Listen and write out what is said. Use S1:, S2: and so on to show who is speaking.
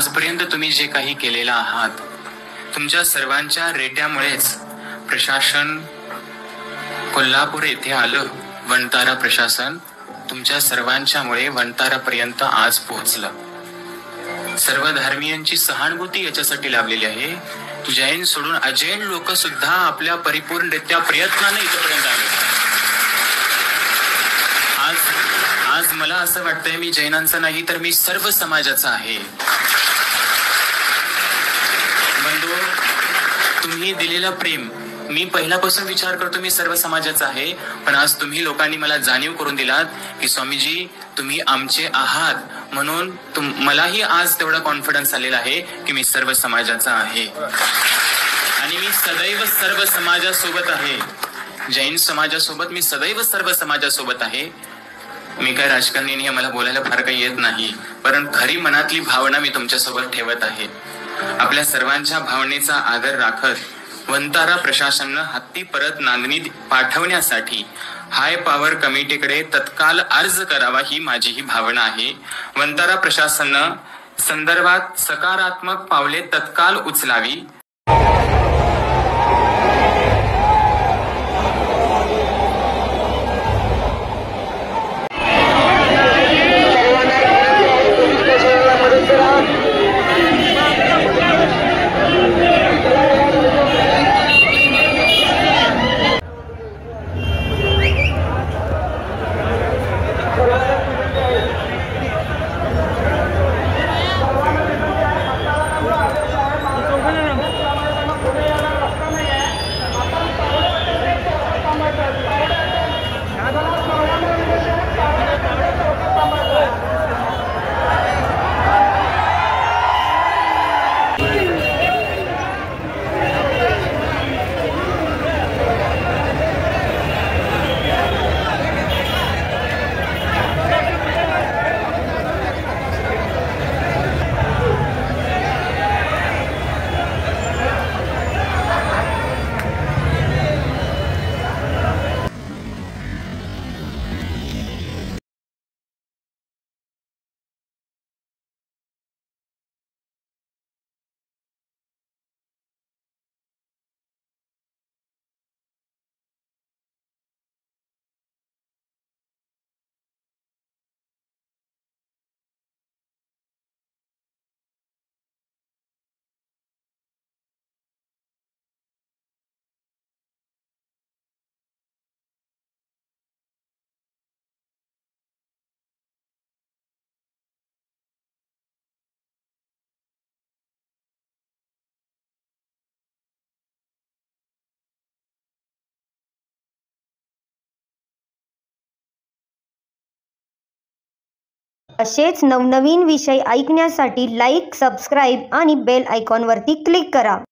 S1: आजपर्यंत तुम्ही जे काही केलेलं आहात, तुमच्या सर्वांच्या रेट्यामुळेच प्रशासन कोल्हापूर येथे आलं. वंतारा प्रशासन तुमच्या सर्वांच्यामुळे वंतारापर्यंत आज पोहोचलं. सर्व धर्मीयांची सहानुभूती याच्यासाठी लाभलेली आहे. जैन सोडून अजैन लोक सुद्धा आपल्या परिपूर्णरित्या प्रयत्नाने इथपर्यंत आले. आज मला असं वाटतंय मी जैनांचा नाही तर मी सर्व समाजाचा आहे. बंधू, तुम्ही दिलेलं प्रेम मी पहिल्यापासून विचार करतो मी सर्व समाजाचा आहे, पण आज तुम्ही लोकांनी मला जाणीव करून दिलात की स्वामीजी तुम्ही आमचे आहात, म्हणून मलाही आज तेवढा कॉन्फिडन्स आलेला आहे की मी सर्व समाजाचा आहे आणि मी सदैव सर्व समाजासोबत आहे. जैन समाजासोबत मी सदैव सर्व समाजासोबत आहे. मी काय राजकारणी नाही, मला बोलायला फार काही येत नाही, परंतु खरी मनातली भावना मी तुमच्यासोबत ठेवत आहे. आपल्या सर्वांच्या भावनेचा आदर राखत वंतारा प्रशासनानं हत्ती परत नांदणीत पाठवण्यासाठी हाय पॉवर कमिटीकडे तत्काल अर्ज करावा ही माझी ही भावना आहे. वंतारा प्रशासनानं संदर्भात सकारात्मक पावले तत्काल उचलावी.
S2: असेच नवनवीन विषय ऐकण्यासाठी लाईक, सबस्क्राईब आणि बेल आयकॉनवरती क्लिक करा.